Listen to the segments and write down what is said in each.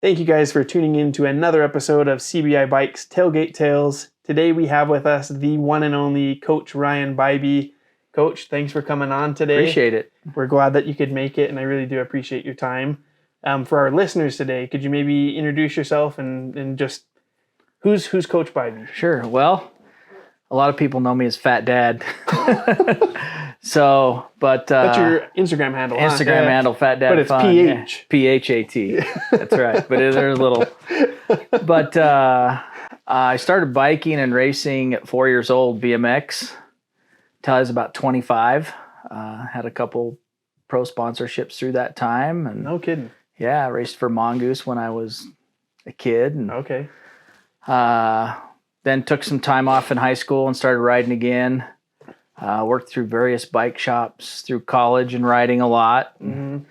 Thank you guys for tuning in to another episode of CBI Bikes Tailgate Tales. Today we have with us the one and only Coach Ryan Bybee. Coach, thanks for coming on today. Appreciate it. We're glad that you could make it, and I really do appreciate your time. For our listeners today, could you maybe introduce yourself and just who's Coach Bybee? Sure. Well, a lot of people know me as PhatDad. That's your Instagram handle. Instagram handle, PhatDad. But it's Fun. PH. Yeah. PHAT. That's right. But there's a little. But I started biking and racing at 4 years old, BMX, till I was about 25. Had a couple pro sponsorships through that time. And no kidding. Yeah, I raced for Mongoose when I was a kid. And, okay. Then took some time off in high school and started riding again. Worked through various bike shops through college and riding a lot. Mm-hmm.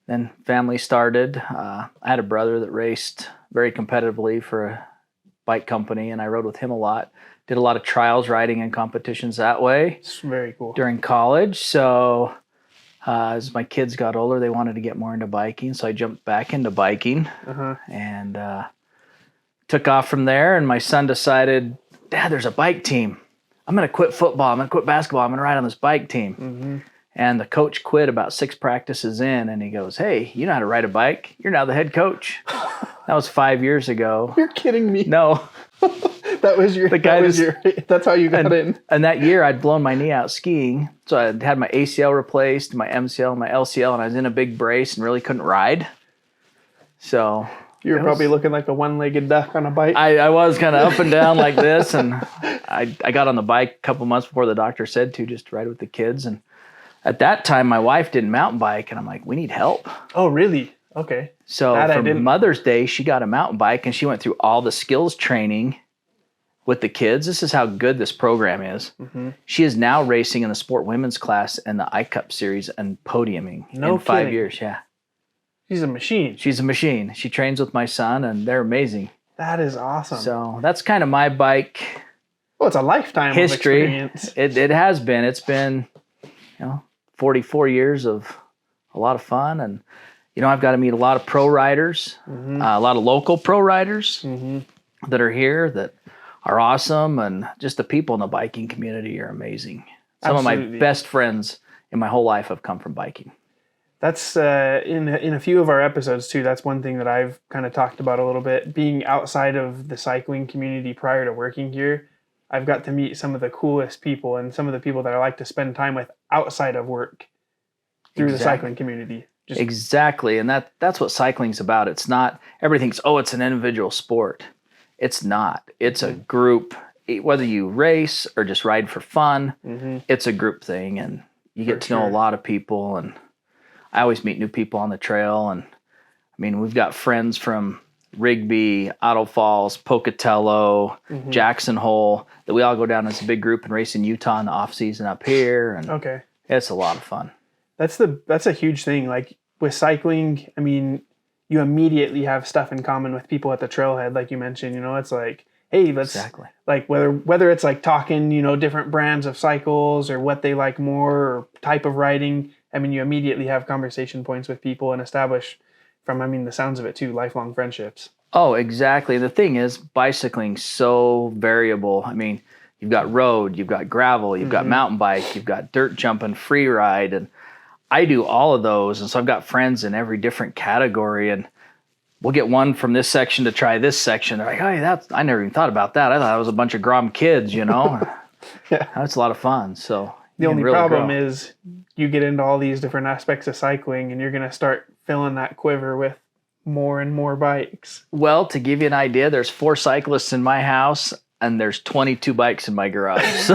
Then family started. I had a brother that raced very competitively for a bike company, and I rode with him a lot. Did a lot of trials riding and competitions that way. It's very cool. During college. So as my kids got older, they wanted to get more into biking. So I jumped back into biking and took off from there. And my son decided, Dad, there's a bike team. I'm going to quit football. I'm going to quit basketball. I'm going to ride on this bike team. Mm-hmm. And the coach quit about 6 practices in, and he goes, hey, you know how to ride a bike? You're now the head coach. That was 5 years ago. You're kidding me. No. That's how you got in. And that year I'd blown my knee out skiing. So I had my ACL replaced, my MCL, and my LCL, and I was in a big brace and really couldn't ride. So you were probably looking like a one-legged duck on a bike. I was kind of up and down like this, and I got on the bike a couple months before the doctor said to, just to ride with the kids. And at that time, my wife didn't mountain bike, and I'm like, we need help. Oh, really? Okay. So for Mother's Day, she got a mountain bike, and she went through all the skills training with the kids. This is how good this program is. Mm-hmm. She is now racing in the sport women's class in the I-Cup series and podiuming in 5 years. Yeah. She's a machine. She's a machine. She trains with my son, and they're amazing. That is awesome. So that's kind of my bike it's a lifetime history. Of experience. It has been. It's been, 44 years of a lot of fun. And, I've got to meet a lot of pro riders, a lot of local pro riders that are here that are awesome. And just the people in the biking community are amazing. Some of my best friends in my whole life have come from biking. That's in a few of our episodes too. That's one thing that I've kind of talked about a little bit. Being outside of the cycling community prior to working here, I've got to meet some of the coolest people and some of the people that I like to spend time with outside of work through the cycling community. Exactly, and that's what cycling's about. It's not everything's it's an individual sport. It's not. It's a group. Whether you race or just ride for fun, it's a group thing, and you get to know a lot of people. And I always meet new people on the trail, and we've got friends from Rigby, Otto Falls, Pocatello, Jackson Hole that we all go down as a big group and race in Utah in the off season up here, and it's a lot of fun. That's a huge thing. Like with cycling, you immediately have stuff in common with people at the trailhead, like you mentioned. It's like, hey, let's like whether it's like talking, different brands of cycles or what they like more or type of riding. You immediately have conversation points with people and establish from, the sounds of it too, lifelong friendships. Oh, exactly. The thing is, bicycling's so variable. You've got road, you've got gravel, you've got mountain bike, you've got dirt jumping, free ride, and I do all of those. And so I've got friends in every different category, and we'll get one from this section to try this section. They're like, hey, I never even thought about that. I thought it was a bunch of Grom kids, Yeah. That's a lot of fun. So the only problem is you get into all these different aspects of cycling, and you're going to start filling that quiver with more and more bikes. Well, to give you an idea, there's 4 cyclists in my house, and there's 22 bikes in my garage. So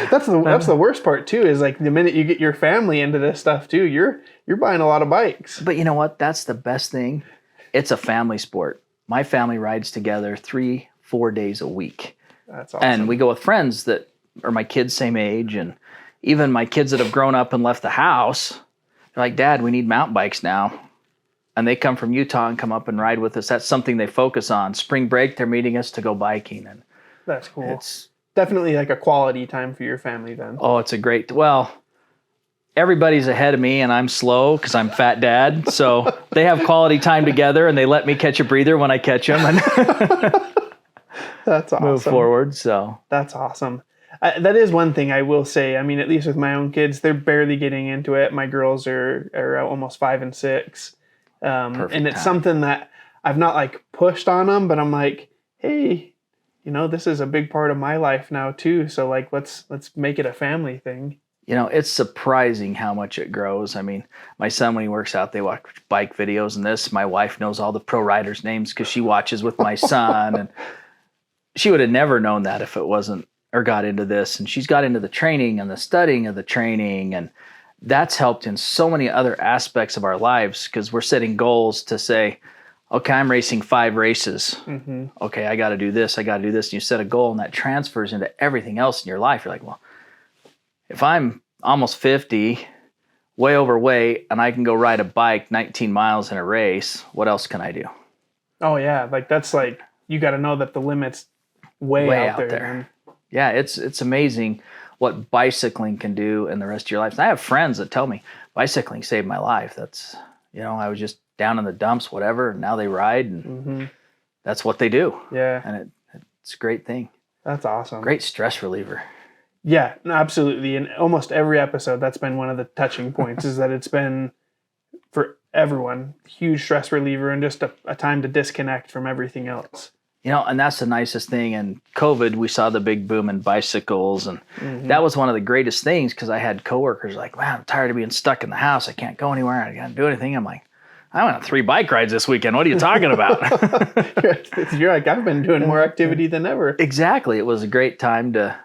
that's the worst part too. Is like the minute you get your family into this stuff too, you're buying a lot of bikes. But you know what? That's the best thing. It's a family sport. My family rides together 3-4 days a week. That's awesome. And we go with friends that are my kids' same age, and even my kids that have grown up and left the house. They're like, Dad, we need mountain bikes now. And they come from Utah and come up and ride with us. That's something they focus on. Spring break, they're meeting us to go biking. And that's cool. It's definitely like a quality time for your family then. Oh, it's a great, everybody's ahead of me and I'm slow because I'm PhatDad. So they have quality time together and they let me catch a breather when I catch them and That's awesome. move forward. So that's awesome. That is one thing I will say. I mean, at least with my own kids, they're barely getting into it. My girls are almost 5 and 6. And it's something that I've not like pushed on them, but I'm like, hey, you know, this is a big part of my life now too. So like, let's make it a family thing. You know, it's surprising how much it grows. I mean, my son, when he works out, they watch bike videos and this. My wife knows all the pro riders' names because she watches with my son. And she would have never known that if it wasn't, or got into this. And she's got into the training and the studying of the training. And that's helped in so many other aspects of our lives because we're setting goals to say, okay, I'm racing 5 races. Mm-hmm. Okay, I got to do this. I got to do this. And you set a goal and that transfers into everything else in your life. You're like, well, if I'm almost 50, way overweight, and I can go ride a bike 19 miles in a race, what else can I do? Oh, yeah. Like, that's like, you got to know that the limit's way out there. Yeah, it's amazing what bicycling can do in the rest of your life. And I have friends that tell me, bicycling saved my life. That's, you know, I was just down in the dumps, whatever, and now they ride, and that's what they do. Yeah. And it's a great thing. That's awesome. Great stress reliever. Yeah, absolutely. In almost every episode, that's been one of the touching points is that it's been, for everyone, huge stress reliever and just a time to disconnect from everything else. You know, and that's the nicest thing. In COVID, we saw the big boom in bicycles, and that was one of the greatest things because I had coworkers like, man, I'm tired of being stuck in the house. I can't go anywhere. I can't do anything. I'm like, I went on 3 bike rides this weekend. What are you talking about? You're like, I've been doing more activity than ever. Exactly. It was a great time to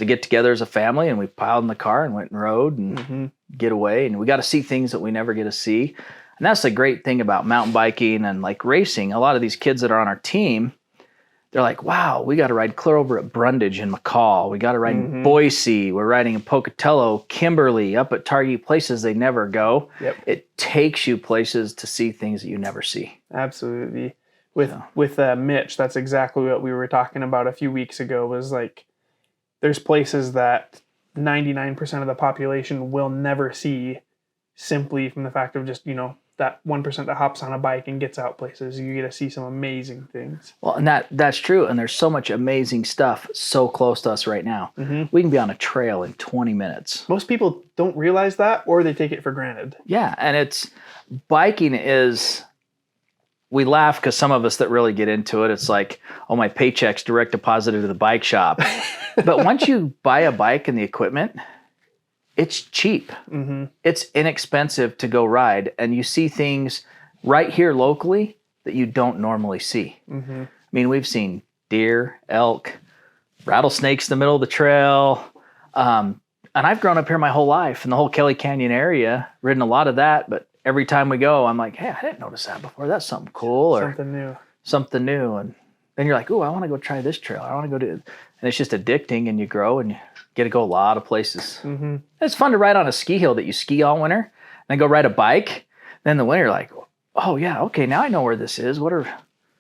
get together as a family, and we piled in the car and went and rode and get away. And we got to see things that we never get to see. And that's the great thing about mountain biking and like racing. A lot of these kids that are on our team, they're like, wow, we got to ride clear over at Brundage in McCall. We got to ride in Boise. We're riding in Pocatello, Kimberly, up at Targhee, places they never go. Yep. It takes you places to see things that you never see. Absolutely. With Mitch, that's exactly what we were talking about a few weeks ago, was like, there's places that 99% of the population will never see simply from the fact of just, you know, that 1% that hops on a bike and gets out places. You get to see some amazing things. Well, and that's true. And there's so much amazing stuff so close to us right now. We can be on a trail in 20 minutes. Most people don't realize that, or they take it for granted. Yeah. And biking is, we laugh because some of us that really get into it, it's like, oh, my paycheck's direct deposited to the bike shop. But once you buy a bike and the equipment, it's cheap. It's inexpensive to go ride. And you see things right here locally that you don't normally see. I mean, we've seen deer, elk, rattlesnakes in the middle of the trail. And I've grown up here my whole life in the whole Kelly Canyon area, ridden a lot of that. But every time we go, I'm like, hey, I didn't notice that before. That's something cool. Or something new. And then you're like, ooh, I want to go try this trail. I want to go do it. And it's just addicting, and you grow and you get to go a lot of places. It's fun to ride on a ski hill that you ski all winter, and then go ride a bike. Then in the winter, you're like, oh yeah, okay, now I know where this is. What are,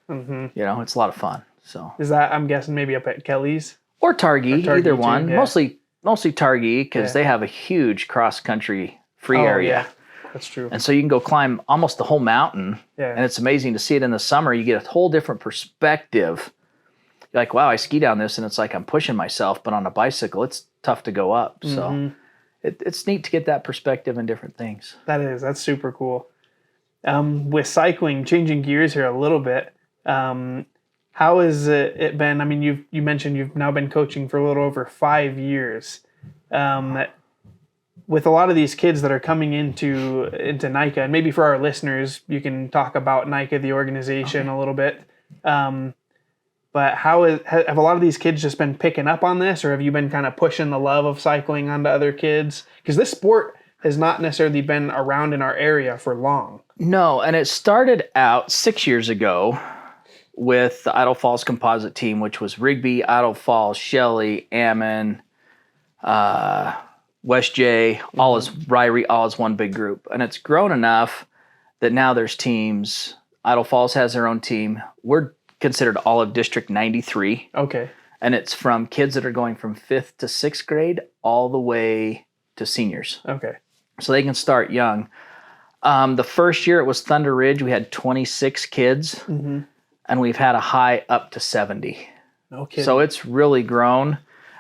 you know, it's a lot of fun. So is that, I'm guessing, maybe up at Kelly's or Targhee, either one. Yeah. Mostly Targhee because they have a huge cross country free area. Yeah. That's true. And so you can go climb almost the whole mountain. Yeah. And it's amazing to see it in the summer. You get a whole different perspective. You're like, wow, I ski down this and it's like I'm pushing myself, but on a bicycle, it's tough to go up. So it's neat to get that perspective and different things. That's super cool. With cycling, changing gears here a little bit, how has it been? I mean, you mentioned you've now been coaching for a little over 5 years. With a lot of these kids that are coming into NICA, and maybe for our listeners, you can talk about NICA, the organization, a little bit. But have a lot of these kids just been picking up on this, or have you been kind of pushing the love of cycling onto other kids? Because this sport has not necessarily been around in our area for long. No, and it started out 6 years ago with the Idle Falls composite team, which was Rigby, Idle Falls, Shelley, Ammon, West J, all as Ryrie, all as one big group. And it's grown enough that now there's teams. Idle Falls has their own team. We're considered all of District 93. Okay. And it's from kids that are going from 5th to 6th grade all the way to seniors. Okay. so they can start young. The first year it was Thunder Ridge. We had 26 kids, and we've had a high up to 70. No kidding. So it's really grown.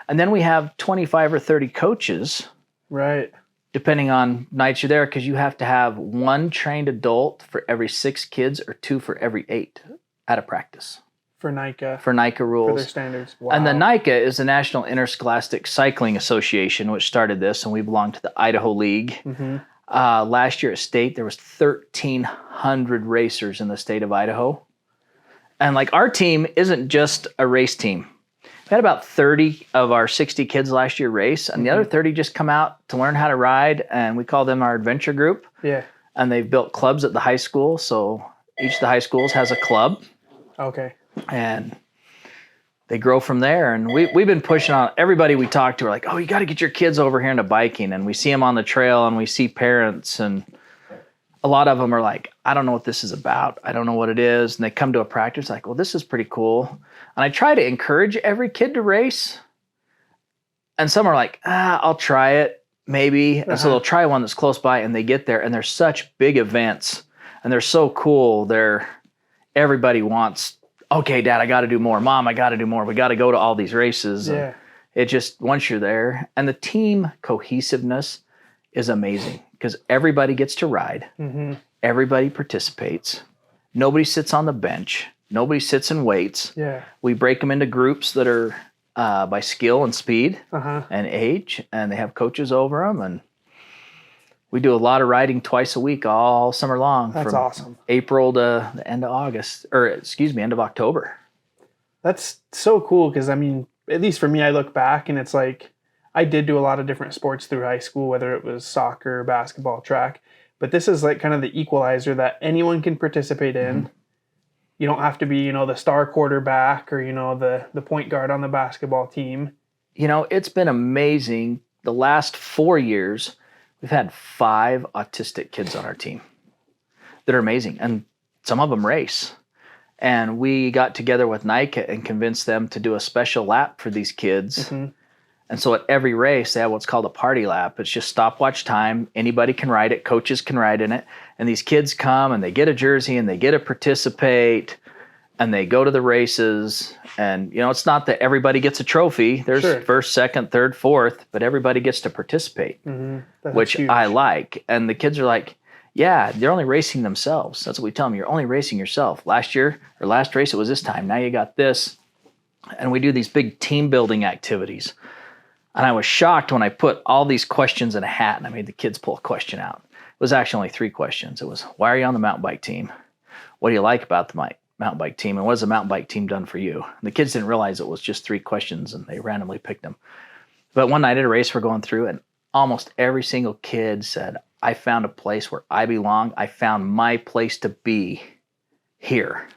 And then we have 25 or 30 coaches. Right. Depending on nights you're there, because you have to have 1 trained adult for every 6 kids or 2 for every 8 at a practice. For NICA. For NICA rules. For their standards. Wow. And the NICA is the National Interscholastic Cycling Association, which started this, and we belong to the Idaho League. Last year at state, there was 1,300 racers in the state of Idaho. And like our team isn't just a race team. We had about 30 of our 60 kids last year race, and the other 30 just come out to learn how to ride, and we call them our adventure group. Yeah. And they've built clubs at the high school, so each of the high schools has a club. Okay. And they grow from there. And we've been pushing on everybody we talk to. Are like, oh, you got to get your kids over here into biking. And we see them on the trail, and we see parents, and a lot of them are like, I don't know what this is about. I don't know what it is. And they come to a practice like, well, this is pretty cool. And I try to encourage every kid to race. And some are like, I'll try it, maybe. And so they'll try one that's close by, and they get there, and they're such big events, and they're so cool. Everybody wants, okay, Dad, I got to do more. Mom, I got to do more. We got to go to all these races. Yeah. And it just, once you're there, and the team cohesiveness is amazing because everybody gets to ride. Everybody participates. Nobody sits on the bench. Nobody sits and waits. Yeah. We break them into groups that are by skill and speed and age, and they have coaches over them. And we do a lot of riding twice a week all summer long. That's from awesome. April to the end of August, end of October. That's so cool because, I mean, at least for me, I look back and it's like I did do a lot of different sports through high school, whether it was soccer, basketball, track. But this is like kind of the equalizer that anyone can participate in. You don't have to be, the star quarterback or, the point guard on the basketball team. It's been amazing. The last 4 years, we've had 5 autistic kids on our team that are amazing. And some of them race. And we got together with NICA and convinced them to do a special lap for these kids. And so at every race, they have what's called a party lap. It's just stopwatch time. Anybody can ride it. Coaches can ride in it. And these kids come and they get a jersey and they get to participate and they go to the races. And, it's not that everybody gets a trophy. There's first, second, third, fourth, but everybody gets to participate, which huge. I like. And the kids are like, yeah, they're only racing themselves. That's what we tell them. You're only racing yourself. Last race, it was this time. Now you got this. And we do these big team building activities. And I was shocked when I put all these questions in a hat and I made the kids pull a question out. It was actually only 3 questions. It was, why are you on the mountain bike team? What do you like about the mountain bike team? And what has the mountain bike team done for you? And the kids didn't realize it was just 3 questions and they randomly picked them. But one night at a race we're going through and almost every single kid said, I found a place where I belong. I found my place to be here.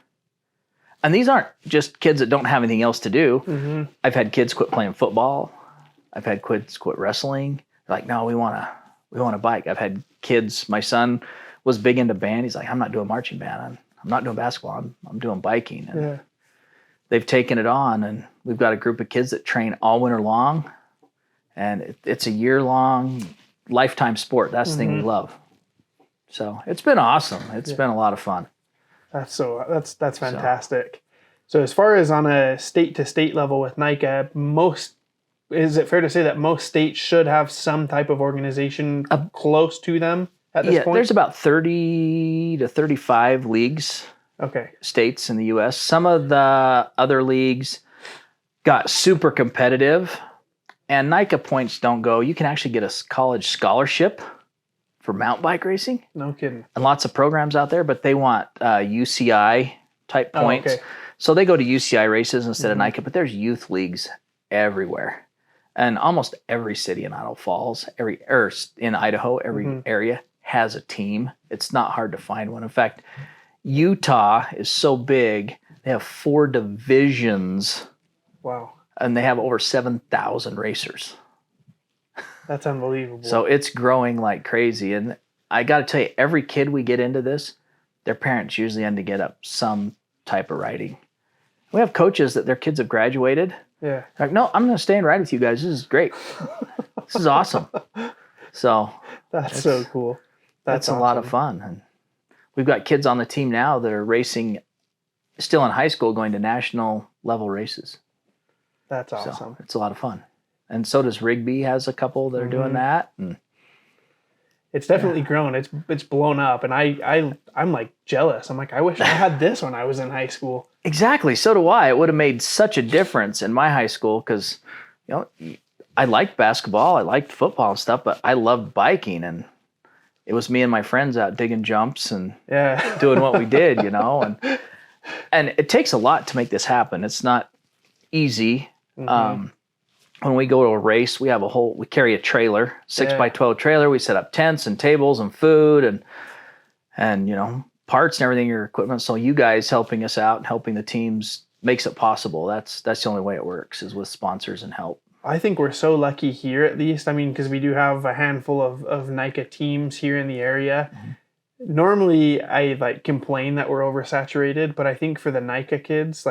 And these aren't just kids that don't have anything else to do. I've had kids quit playing football. I've had kids quit wrestling. They're like, no, we want to bike. I've had kids. My son was big into band. He's like, I'm not doing marching band. I'm not doing basketball. I'm doing biking. And they've taken it on. And we've got a group of kids that train all winter long. And it's a year-long lifetime sport. That's the thing we love. So it's been awesome. It's been a lot of fun. That's fantastic. So as far as on a state-to-state level with NICA, is it fair to say that most states should have some type of organization close to them at this point? There's about 30 to 35 leagues, states in the U.S. Some of the other leagues got super competitive, and NICA points don't go. You can actually get a college scholarship for mountain bike racing. No kidding. And lots of programs out there, but they want UCI type points. So they go to UCI races instead of NICA, but there's youth leagues everywhere. And almost every city in Idaho Falls, every area has a team. It's not hard to find one. In fact, Utah is so big, they have 4 divisions. Wow. And they have over 7,000 racers. That's unbelievable. So it's growing like crazy. And I got to tell you, every kid we get into this, their parents usually end to get up some type of riding. We have coaches that their kids have graduated. Yeah. Like, no, I'm going to stay and ride with you guys. This is great. This is awesome. So That's so cool. That's awesome. A lot of fun. And we've got kids on the team now that are racing, still in high school, going to national level races. That's awesome. So it's a lot of fun. And so does Rigby, has a couple that are doing that. And it's definitely grown. It's blown up, and I'm like jealous. I'm like, I wish I had this when I was in high school. Exactly. So do I. It would have made such a difference in my high school because, I liked basketball, I liked football and stuff, but I loved biking, and it was me and my friends out digging jumps and doing what we did, and it takes a lot to make this happen. It's not easy. When we go to a race, we carry a trailer, 6x12 trailer. We set up tents and tables and food and parts and everything, your equipment. So you guys helping us out and helping the teams makes it possible. That's the only way it works, is with sponsors and help. I think we're so lucky here, at least. I mean, because we do have a handful of NICA teams here in the area. Normally, I complain that we're oversaturated, but I think for the NICA kids,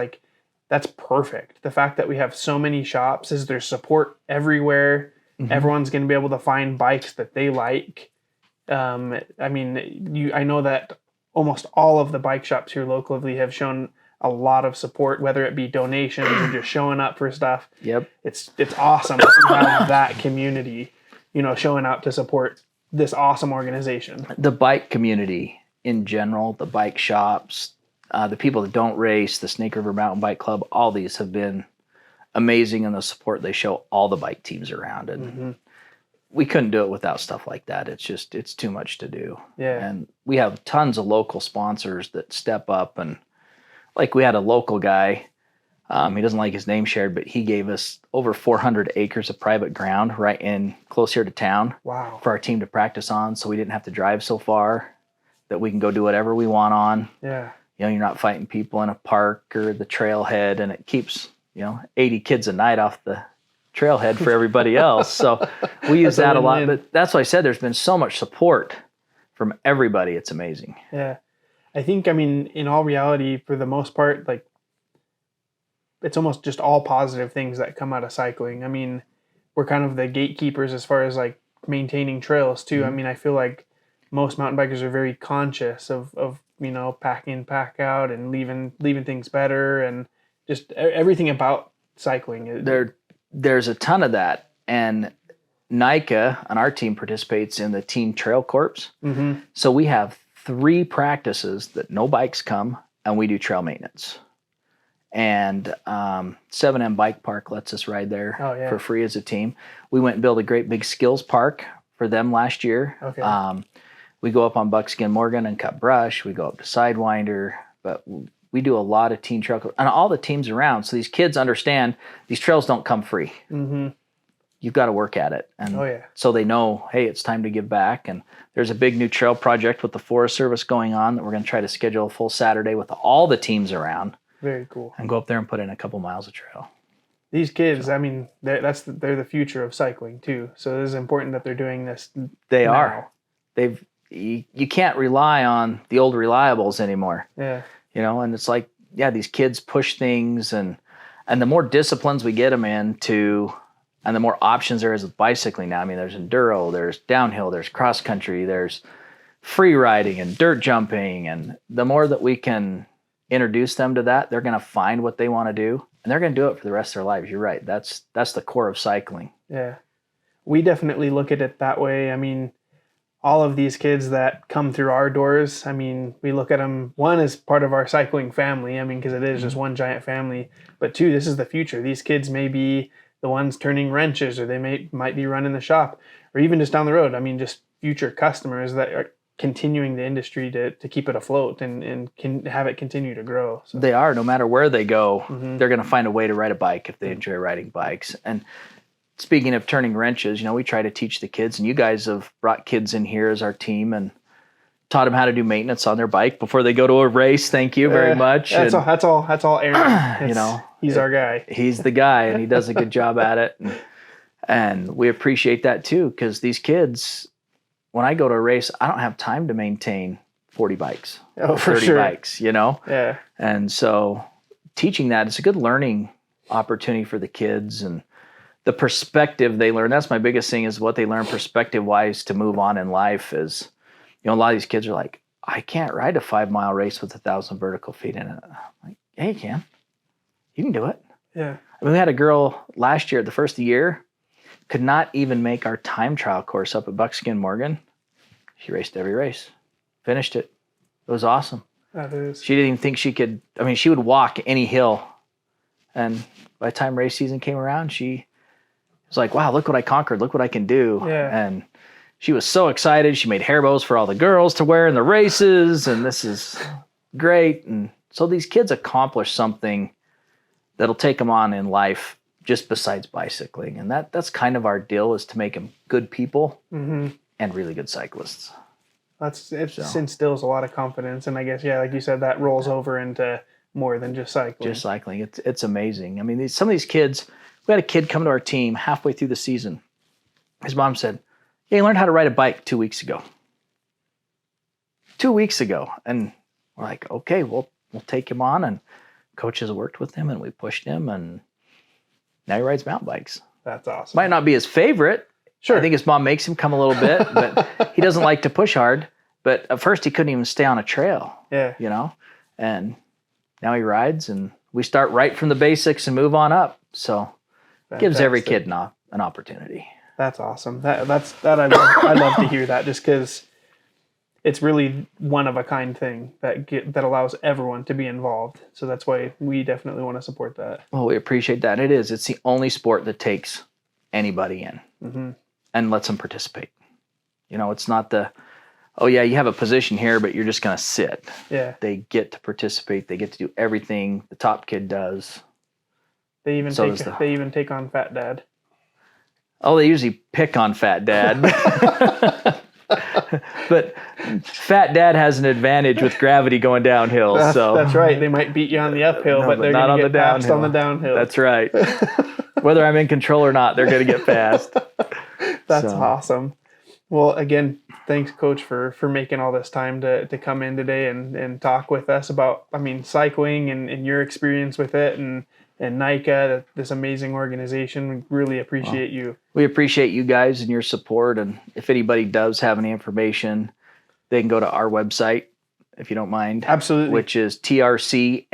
that's perfect. The fact that we have so many shops is there's support everywhere. Everyone's going to be able to find bikes that they like. I know that almost all of the bike shops here locally have shown a lot of support, whether it be donations or just showing up for stuff. Yep. It's awesome to have that community, showing up to support this awesome organization. The bike community in general, the bike shops, the people that don't race, the Snake River Mountain Bike Club, all these have been amazing in the support they show all the bike teams around. And we couldn't do it without stuff like that. It's too much to do. Yeah. And we have tons of local sponsors that step up. And we had a local guy, he doesn't like his name shared, but he gave us over 400 acres of private ground right in close here to town. Wow. For our team to practice on, so we didn't have to drive so far, that we can go do whatever we want on. Yeah. You're not fighting people in a park or the trailhead, and it keeps, 80 kids a night off the trailhead for everybody else. So we use that a lot. But that's why I said there's been so much support from everybody. It's amazing. Yeah. I think, in all reality, for the most part, it's almost just all positive things that come out of cycling. We're kind of the gatekeepers as far as maintaining trails too. I feel like most mountain bikers are very conscious of pack in, pack out, and leaving things better, and just everything about cycling. There's a ton of that, and NICA on our team participates in the Team Trail Corps. So we have 3 practices that no bikes come, and we do trail maintenance. And 7M Bike Park lets us ride there for free as a team. We went and built a great big skills park for them last year. Okay. We go up on Buckskin Morgan and cut brush. We go up to Sidewinder, but we do a lot of team trail, and all the teams around. So these kids understand these trails don't come free. You've got to work at it. And so they know, hey, it's time to give back. And there's a big new trail project with the Forest Service going on that we're going to try to schedule a full Saturday with all the teams around. Very cool. And go up there and put in a couple miles of trail. These kids, they're the future of cycling too. So it is important that they're doing this. They are. You can't rely on the old reliables anymore. Yeah. And it's these kids push things, and the more disciplines we get them into, and the more options there is with bicycling now. There's enduro, there's downhill, there's cross country, there's free riding and dirt jumping. And the more that we can introduce them to that, they're going to find what they want to do, and they're going to do it for the rest of their lives. You're right. That's the core of cycling. Yeah. We definitely look at it that way. All of these kids that come through our doors, we look at them, one, as part of our cycling family, because it is just one giant family. But 2, this is the future. These kids may be the ones turning wrenches, or they might be running the shop, or even just down the road. Just future customers that are continuing the industry to keep it afloat and can have it continue to grow. So. They are. No matter where they go, they're going to find a way to ride a bike if they enjoy riding bikes. And speaking of turning wrenches, we try to teach the kids, and you guys have brought kids in here as our team and taught them how to do maintenance on their bike before they go to a race. Thank you very much. That's all Aaron. He's our guy. He's the guy, and he does a good job at it. And we appreciate that too, because these kids, when I go to a race, I don't have time to maintain 40 bikes, 30 bikes, Yeah. And so teaching that, it's a good learning opportunity for the kids, and the perspective they learn. That's my biggest thing, is what they learn perspective wise to move on in life. Is, a lot of these kids are like, I can't ride a 5-mile race with 1,000 vertical feet in it. I'm like, yeah, you can do it. Yeah. I mean, we had a girl last year, the first of the year, could not even make our time trial course up at Buckskin Morgan. She raced every race, finished it. It was awesome. That is. She didn't even think she could. I mean, she would walk any hill. And by the time race season came around, she was like, wow, look what I conquered. Look what I can do. Yeah. And she was so excited. She made hair bows for all the girls to wear in the races. And this is great. And so these kids accomplish something that'll take them on in life just besides bicycling. And that's kind of our deal, is to make them good people and really good cyclists. It instills a lot of confidence. And I guess, yeah, like you said, that rolls over into more than just cycling. Just cycling. It's amazing. I mean, some of these kids, we had a kid come to our team halfway through the season. His mom said, yeah, he learned how to ride a bike 2 weeks ago. 2 weeks ago. And we're like, okay, we'll take him on. And coaches worked with him, and we pushed him, and now he rides mountain bikes. That's awesome. Might not be his favorite. Sure. I think his mom makes him come a little bit, but he doesn't like to push hard. But at first he couldn't even stay on a trail. Yeah. And now he rides, and we start right from the basics and move on up. So it gives every kid an opportunity. That's awesome. That I love to hear that, just because it's really one of a kind thing that allows everyone to be involved. So that's why we definitely want to support that. Well, we appreciate that. It's the only sport that takes anybody in and lets them participate. It's not oh yeah, you have a position here, but you're just going to sit. Yeah. They get to participate. They get to do everything the top kid does. They even take on PhatDad. Oh, they usually pick on PhatDad. But PhatDad has an advantage with gravity going downhill. That's right. They might beat you on the uphill, but they're going to get passed on the downhill. That's right. Whether I'm in control or not, they're going to get passed. That's awesome. Well, again, thanks, Coach, for making all this time to come in today and talk with us about, cycling and your experience with it, and NICA, this amazing organization. We really appreciate you. We appreciate you guys and your support. And if anybody does have any information, they can go to our website, if you don't mind. Absolutely. Which is trcmtb.com.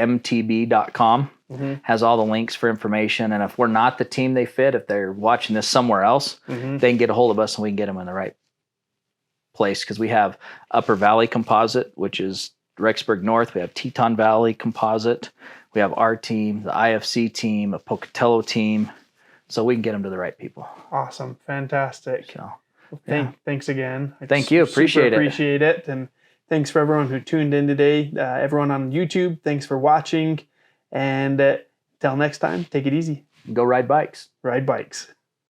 Has all the links for information. And if we're not the team they fit, if they're watching this somewhere else, they can get a hold of us and we can get them in the right place. Because we have Upper Valley Composite, which is Rexburg North. We have Teton Valley Composite. We have our team, the IFC team, a Pocatello team. So we can get them to the right people. Awesome. Fantastic. So, Thanks again. Thank you. Appreciate it. And thanks for everyone who tuned in today. Everyone on YouTube, thanks for watching. And till next time, take it easy. Go ride bikes. Ride bikes.